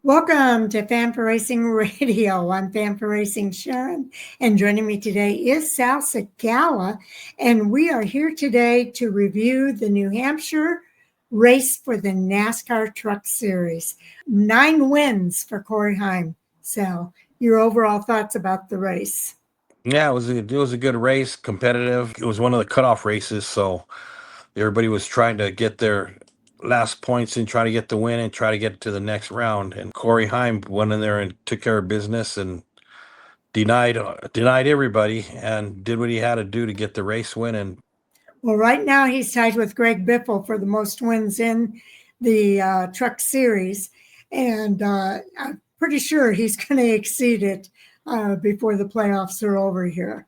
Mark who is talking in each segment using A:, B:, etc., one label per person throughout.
A: Welcome to Fan for Racing Radio. I'm Fan for Racing Sharon, and joining me today is Sal Sagala, and we are here today to review the New Hampshire race for the NASCAR Truck Series. 9 wins for Corey Heim. Sal, your overall thoughts about the race?
B: Yeah, it was a good race, competitive. It was one of the cutoff races, so everybody was trying to get their last points and try to get the win and try to get to the next round. And Corey Heim went in there and took care of business and denied everybody and did what he had to do to get the race win. And
A: Well, right now he's tied with Greg Biffle for the most wins in the Truck Series, and I'm pretty sure he's going to exceed it before the playoffs are over here.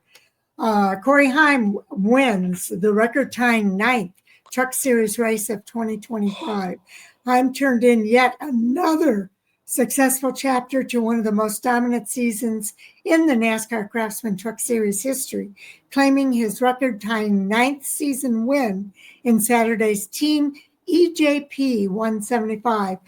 A: Corey Heim wins the record-tying 9th Truck Series race of 2025. Heim turned in yet another successful chapter to one of the most dominant seasons in the NASCAR Craftsman Truck Series history, claiming his record-tying 9th season win in Saturday's Team EJP 175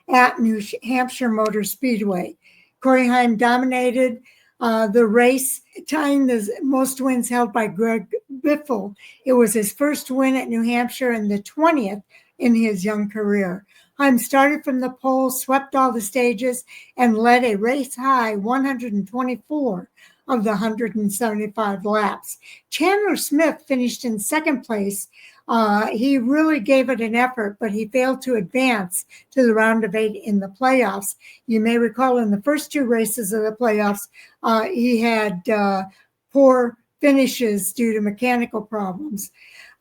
A: at New Hampshire Motor Speedway. Corey Heim dominated the race, tying the most wins held by Greg Biffle. It was his first win at New Hampshire and the 20th in his young career. Heim started from the pole, swept all the stages, and led a race-high 124 of the 175 laps. Chandler Smith finished in second place. He really gave it an effort, but he failed to advance to the round of 8 in the playoffs. You may recall in the first 2 races of the playoffs, he had poor finishes due to mechanical problems.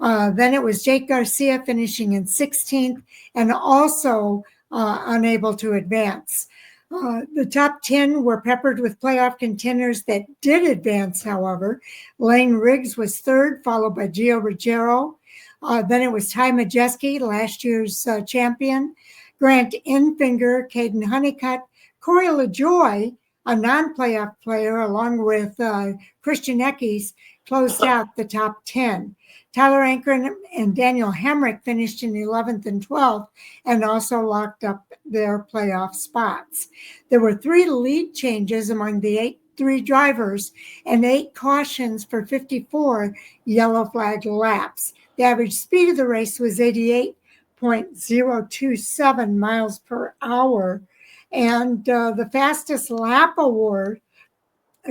A: Then it was Jake Garcia finishing in 16th and also unable to advance. The top 10 were peppered with playoff contenders that did advance, however. Lane Riggs was third, followed by Gio Ruggiero. Then it was Ty Majeski, last year's champion, Grant Enfinger, Caden Honeycutt, Corey LaJoy, a non-playoff player, along with Christian Eckes, closed out the top 10. Tyler Ankren and Daniel Hemrick finished in 11th and 12th and also locked up their playoff spots. There were 3 lead changes among the 3 drivers and 8 cautions for 54 yellow flag laps. The average speed of the race was 88.027 miles per hour, and the fastest lap award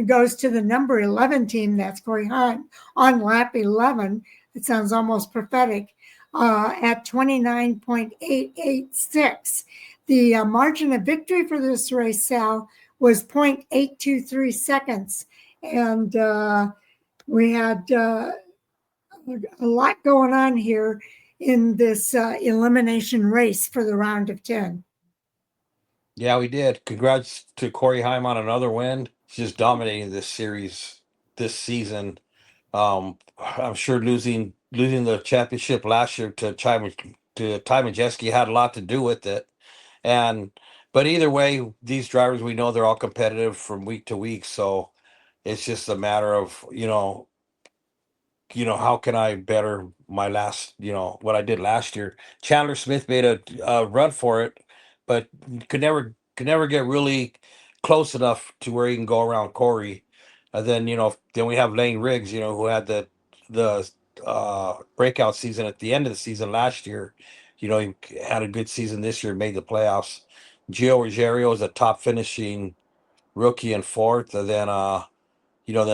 A: goes to the number 11 team, that's Corey Heim, on lap 11. It sounds almost prophetic, at 29.886. The margin of victory for this race, Sal, was 0.823 seconds. And we had a lot going on here in this elimination race for the round of 10.
B: yeah, we did. Congrats to Corey Heim on another win. He's just dominating this series this season. I'm sure losing the championship last year to Ty Majeski had a lot to do with it. And but either way, these drivers, we know they're all competitive from week to week. So it's just a matter of how can I better my last what I did last year. Chandler Smith made a run for it, but could never get really close enough to where he can go around Corey. And then we have Lane Riggs, who had the breakout season at the end of the season last year. He had a good season this year, made the playoffs. Gio Ruggiero is a top finishing rookie in 4th, and then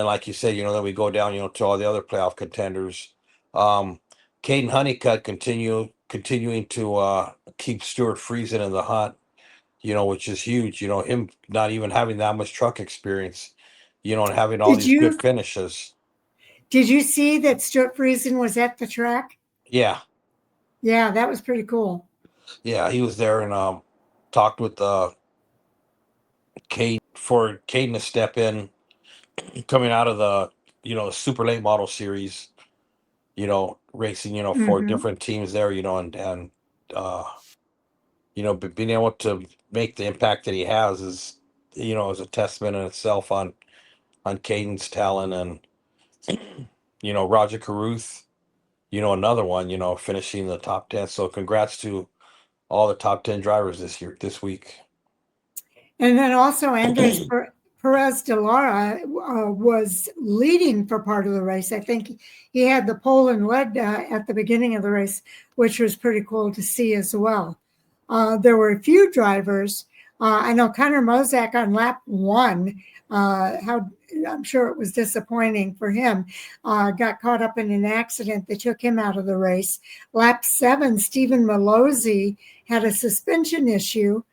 B: like you said, then we go down, to all the other playoff contenders. Caden Honeycutt continuing to keep Stuart Friesen in the hunt, which is huge. Him not even having that much truck experience, and having all these good finishes.
A: Did you see that Stuart Friesen was at the track?
B: Yeah.
A: Yeah, that was pretty cool.
B: Yeah, he was there and talked with Caden for Caden to step in coming out of the super late model series, racing, for different teams there, and but being able to make the impact that he has is a testament in itself on Caden's talent. And Roger Carruth, another one, finishing the top 10. So congrats to all the top 10 drivers this week.
A: And then also Andres Perez de Lara was leading for part of the race. I think he had the pole and led at the beginning of the race, which was pretty cool to see as well. There were a few drivers. I know Connor Mozak on lap one, how I'm sure it was disappointing for him, got caught up in an accident that took him out of the race. Lap 7, Stephen Malozzi had a suspension issue.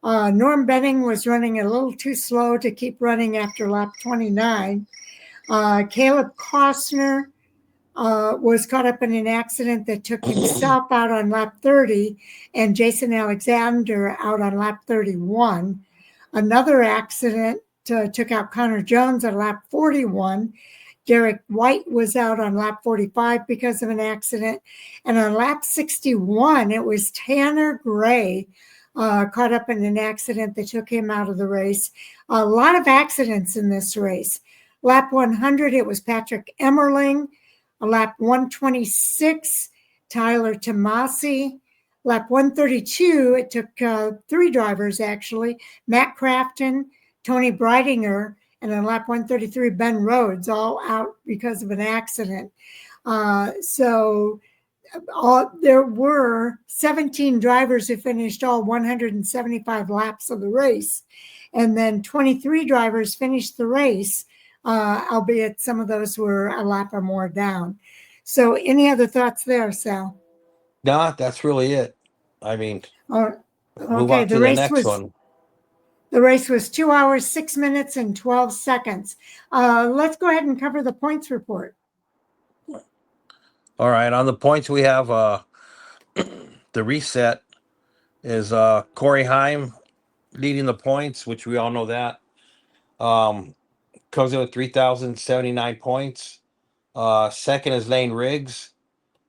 A: Norm Benning was running a little too slow to keep running after lap 29. Caleb Costner was caught up in an accident that took himself out on lap 30 and Jason Alexander out on lap 31. Another accident took out Connor Jones at lap 41. Derek White was out on lap 45 because of an accident. And on lap 61, it was Tanner Gray caught up in an accident that took him out of the race. A lot of accidents in this race. Lap 100, it was Patrick Emmerling. Lap 126, Tyler Tomasi. Lap 132, it took 3 drivers actually, Matt Crafton, Tony Breidinger, and on lap 133, Ben Rhodes, all out because of an accident. There were 17 drivers who finished all 175 laps of the race. And then 23 drivers finished the race, albeit some of those were a lap or more down. So any other thoughts there, Sal?
B: Nah, that's really it. I mean, move
A: Okay,
B: on to the next one.
A: The race was 2 hours, 6 minutes, and 12 seconds. Let's go ahead and cover the points report.
B: All right, on the points we have the reset is Corey Heim leading the points, which we all know that. Comes in with 3,079 points. Second is Lane Riggs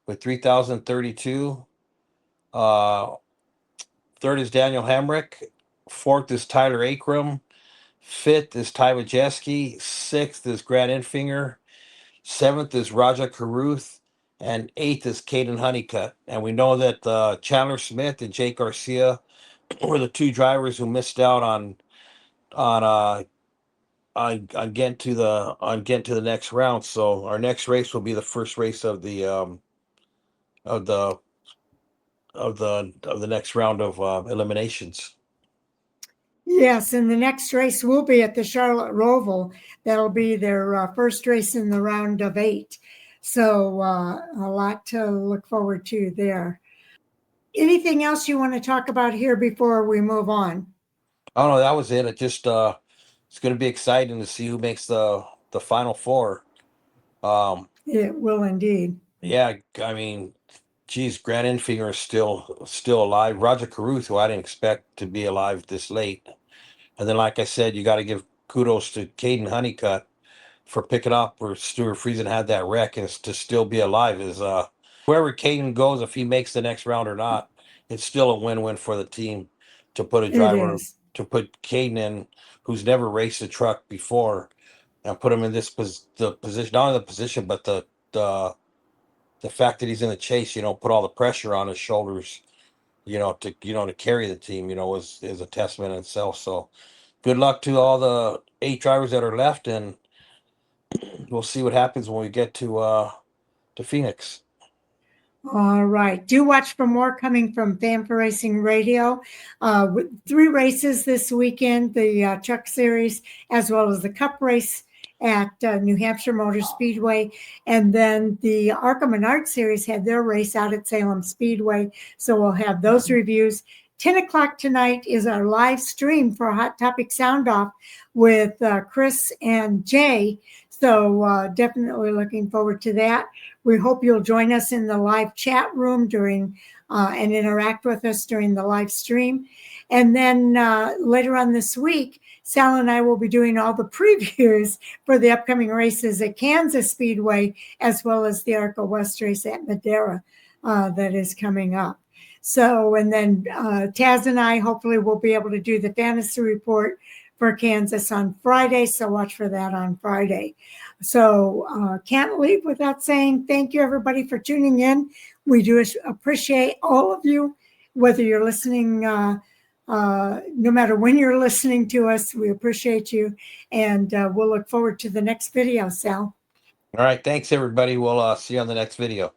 B: with 3,032. Third is Daniel Hemrick. Fourth is Tyler Akram. Fifth is Ty Majeski. Sixth is Grant Enfinger. Seventh is Raja Caruth. And eighth is Caden Honeycutt. And we know that Chandler Smith and Jake Garcia were the 2 drivers who missed out on getting to the next round. So our next race will be the first race of the next round of eliminations.
A: Yes, and the next race will be at the Charlotte Roval. That'll be their first race in the round of 8. So a lot to look forward to there. Anything else you want to talk about here before we move on?
B: Oh no, that was it. It just it's going to be exciting to see who makes the final 4.
A: It will indeed.
B: Yeah, I mean, geez, Grant Enfinger is still alive. Roger Caruth, who I didn't expect to be alive this late. And then, like I said, you got to give kudos to Caden Honeycutt for picking up where Stuart Friesen had that wreck and to still be alive. Is wherever Caden goes, if he makes the next round or not, it's still a win-win for the team to put a driver to put Caden in who's never raced a truck before and put him in the position, not only the position but the fact that he's in the chase, put all the pressure on his shoulders, to carry the team, is a testament in itself. So good luck to all the 8 drivers that are left, and we'll see what happens when we get to Phoenix.
A: All right. Do watch for more coming from Fan for Racing Radio. 3 races this weekend, the Truck Series, as well as the Cup race at New Hampshire Motor Speedway. And then the ARCA Menard Series had their race out at Salem Speedway. So we'll have those reviews. 10 o'clock tonight is our live stream for Hot Topic Sound Off with Chris and Jay. So definitely looking forward to that. We hope you'll join us in the live chat room during and interact with us during the live stream. And then later on this week, Sal and I will be doing all the previews for the upcoming races at Kansas Speedway, as well as the ARCA West race at Madera that is coming up. So, and then Taz and I hopefully will be able to do the fantasy report for Kansas on Friday. So watch for that on Friday. So can't leave without saying thank you, everybody, for tuning in. We do appreciate all of you, whether you're listening no matter when you're listening to us, we appreciate you. And we'll look forward to the next video, Sal.
B: All right. Thanks, everybody. We'll see you on the next video.